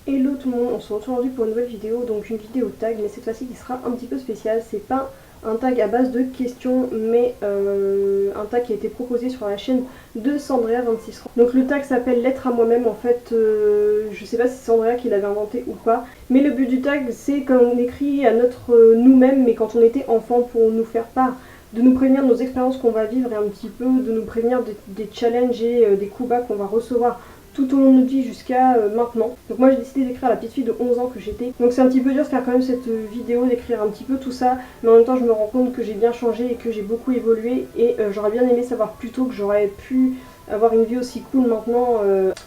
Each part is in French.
Hello tout le monde, on se retrouve aujourd'hui pour une nouvelle vidéo, donc une vidéo tag, mais cette fois-ci qui sera un petit peu spéciale. C'est pas un tag à base de questions, mais un tag qui a été proposé sur la chaîne de Sandrea26. Donc le tag s'appelle Lettre à moi-même. En fait, je sais pas si c'est Sandrea qui l'avait inventé ou pas, mais le but du tag, c'est quand on écrit à notre nous-mêmes, mais quand on était enfant, pour nous faire part de nous prévenir de nos expériences qu'on va vivre et un petit peu de nous prévenir des challenges et des coups bas qu'on va recevoir tout au long de notre vie jusqu'à maintenant. Donc moi j'ai décidé d'écrire à la petite fille de 11 ans que j'étais. Donc c'est un petit peu dur de faire quand même cette vidéo, d'écrire un petit peu tout ça, mais en même temps je me rends compte que j'ai bien changé et que j'ai beaucoup évolué et j'aurais bien aimé savoir plus tôt que j'aurais pu avoir une vie aussi cool maintenant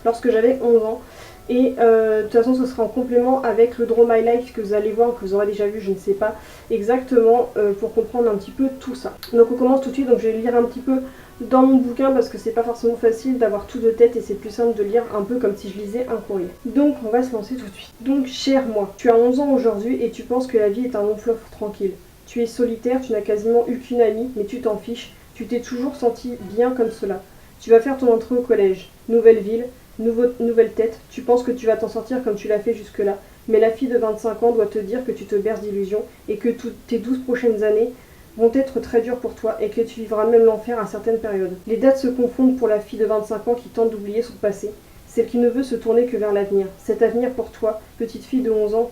lorsque j'avais 11 ans. Et de toute façon ce sera en complément avec le Draw My Life que vous allez voir, que vous aurez déjà vu, je ne sais pas exactement, pour comprendre un petit peu tout ça. Donc on commence tout de suite, donc je vais lire un petit peu dans mon bouquin parce que c'est pas forcément facile d'avoir tout de tête et c'est plus simple de lire un peu comme si je lisais un courrier. Donc on va se lancer tout de suite. Donc cher moi, tu as 11 ans aujourd'hui et tu penses que la vie est un long fleuve tranquille. Tu es solitaire, tu n'as quasiment eu qu'une amie, mais tu t'en fiches, tu t'es toujours senti bien comme cela. Tu vas faire ton entrée au collège, nouvelle ville, nouvelle tête, tu penses que tu vas t'en sortir comme tu l'as fait jusque-là, mais la fille de 25 ans doit te dire que tu te berces d'illusions et que toutes tes 12 prochaines années vont être très dures pour toi et que tu vivras même l'enfer à certaines périodes. Les dates se confondent pour la fille de 25 ans qui tente d'oublier son passé, celle qui ne veut se tourner que vers l'avenir. Cet avenir pour toi, petite fille de 11 ans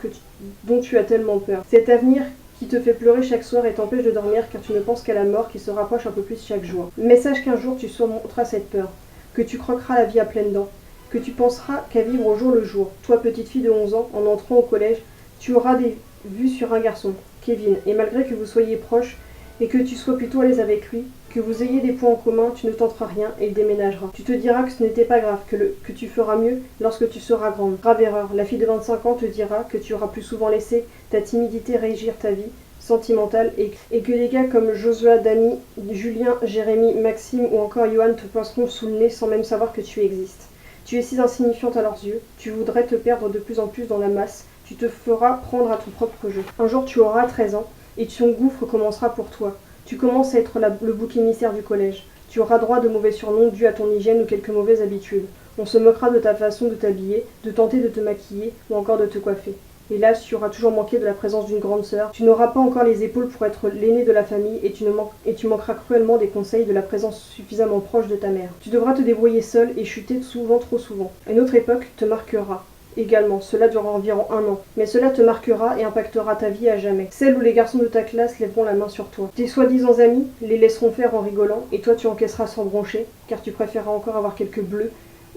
dont tu as tellement peur. Cet avenir qui te fait pleurer chaque soir et t'empêche de dormir car tu ne penses qu'à la mort qui se rapproche un peu plus chaque jour. Mais sache qu'un jour tu surmonteras cette peur, que tu croqueras la vie à pleines dents, que tu penseras qu'à vivre au jour le jour. Toi, petite fille de 11 ans, en entrant au collège, tu auras des vues sur un garçon, Kevin, et malgré que vous soyez proches, et que tu sois plutôt à l'aise avec lui, que vous ayez des points en commun, tu ne tenteras rien et il déménagera. Tu te diras que ce n'était pas grave, que tu feras mieux lorsque tu seras grande. Grave erreur, la fille de 25 ans te dira que tu auras plus souvent laissé ta timidité régir ta vie sentimentale et que des gars comme Joshua, Danny, Julien, Jérémy, Maxime ou encore Johan te passeront sous le nez sans même savoir que tu existes. Tu es si insignifiante à leurs yeux, tu voudrais te perdre de plus en plus dans la masse, tu te feras prendre à ton propre jeu. Un jour tu auras 13 ans, et ton gouffre commencera pour toi. Tu commences à être le bouc émissaire du collège. Tu auras droit de mauvais surnoms dus à ton hygiène ou quelques mauvaises habitudes. On se moquera de ta façon de t'habiller, de tenter de te maquiller ou encore de te coiffer. Hélas, tu auras toujours manqué de la présence d'une grande sœur. Tu n'auras pas encore les épaules pour être l'aîné de la famille et tu manqueras cruellement des conseils de la présence suffisamment proche de ta mère. Tu devras te débrouiller seul et chuter souvent, trop souvent. Une autre époque te marquera. Également, cela durera environ 1 an, mais cela te marquera et impactera ta vie à jamais. Celle où les garçons de ta classe lèveront la main sur toi. Tes soi-disant amis les laisseront faire en rigolant, et toi tu encaisseras sans broncher, car tu préféreras encore avoir quelques bleus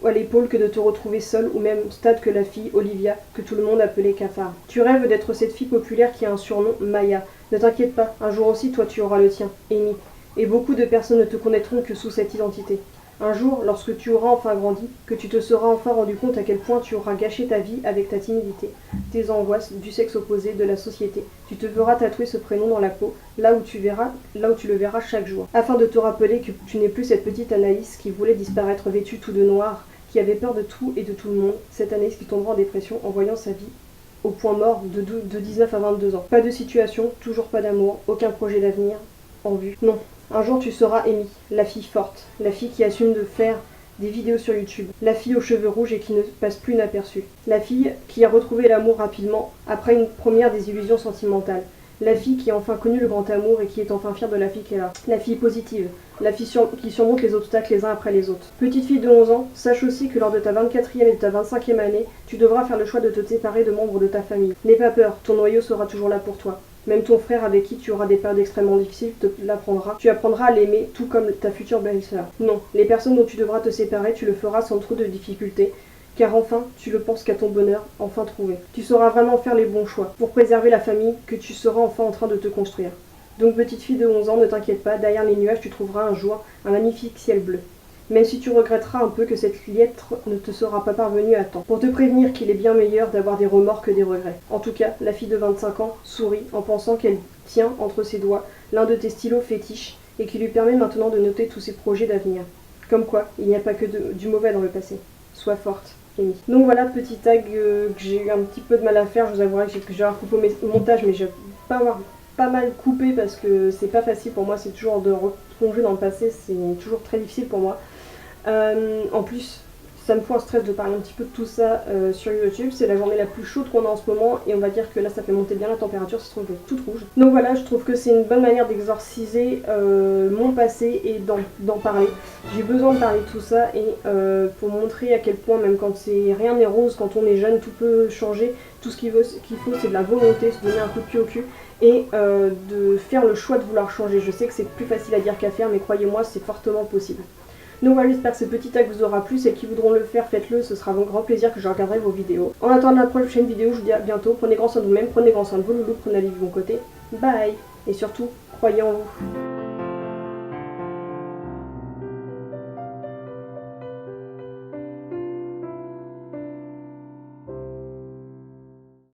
à l'épaule que de te retrouver seule, ou même au stade que la fille, Olivia, que tout le monde appelait Cafard. Tu rêves d'être cette fille populaire qui a un surnom, Maya. Ne t'inquiète pas, un jour aussi toi tu auras le tien, Amy. Et beaucoup de personnes ne te connaîtront que sous cette identité. Un jour, lorsque tu auras enfin grandi, que tu te seras enfin rendu compte à quel point tu auras gâché ta vie avec ta timidité, tes angoisses, du sexe opposé, de la société, tu te feras tatouer ce prénom dans la peau, là où tu le verras chaque jour, afin de te rappeler que tu n'es plus cette petite Anaïs qui voulait disparaître vêtue tout de noir, qui avait peur de tout et de tout le monde, cette Anaïs qui tombera en dépression en voyant sa vie au point mort de 19 à 22 ans. Pas de situation, toujours pas d'amour, aucun projet d'avenir en vue. Non. Un jour tu seras Amy, la fille forte, la fille qui assume de faire des vidéos sur YouTube, la fille aux cheveux rouges et qui ne passe plus inaperçue, la fille qui a retrouvé l'amour rapidement après une première désillusion sentimentale, la fille qui a enfin connu le grand amour et qui est enfin fière de la fille qu'elle a, la fille positive, la fille qui surmonte les obstacles les uns après les autres. Petite fille de 11 ans, sache aussi que lors de ta 24e et de ta 25e année, tu devras faire le choix de te séparer de membres de ta famille. N'aie pas peur, ton noyau sera toujours là pour toi. Même ton frère avec qui tu auras des périodes extrêmement difficiles te l'apprendra. Tu apprendras à l'aimer tout comme ta future belle-sœur. Non, les personnes dont tu devras te séparer, tu le feras sans trop de difficultés, car enfin, tu le penses qu'à ton bonheur, enfin trouvé. Tu sauras vraiment faire les bons choix pour préserver la famille que tu seras enfin en train de te construire. Donc petite fille de 11 ans, ne t'inquiète pas, derrière les nuages tu trouveras un jour un magnifique ciel bleu. Même si tu regretteras un peu que cette lettre ne te sera pas parvenue à temps. Pour te prévenir qu'il est bien meilleur d'avoir des remords que des regrets. En tout cas, la fille de 25 ans sourit en pensant qu'elle tient entre ses doigts l'un de tes stylos fétiches et qui lui permet maintenant de noter tous ses projets d'avenir. Comme quoi, il n'y a pas que du mauvais dans le passé. Sois forte, Amy. Donc voilà, petit tag que j'ai eu un petit peu de mal à faire. Je vous avouerai que j'ai recoupé au montage, mais je vais pas avoir pas mal coupé parce que c'est pas facile pour moi. C'est toujours de replonger dans le passé, c'est toujours très difficile pour moi. En plus, ça me fout un stress de parler un petit peu de tout ça sur YouTube. C'est la journée la plus chaude qu'on a en ce moment et on va dire que là ça fait monter bien la température, ça se trouve je vais être toute rouge. Donc voilà, je trouve que c'est une bonne manière d'exorciser mon passé et d'en parler. J'ai besoin de parler de tout ça et pour montrer à quel point même quand rien n'est rose, quand on est jeune, tout peut changer. Tout ce qu'il faut c'est de la volonté, se donner un coup de pied au cul et de faire le choix de vouloir changer. Je sais que c'est plus facile à dire qu'à faire mais croyez-moi c'est fortement possible. Donc voilà, j'espère que ce petit tag vous aura plu. Celles qui voudront le faire, faites-le, ce sera avec grand plaisir que je regarderai vos vidéos. En attendant la prochaine vidéo, je vous dis à bientôt. Prenez grand soin de vous-même, prenez grand soin de vos loulous, prenez la vie de bon côté. Bye. Et surtout, croyez en vous.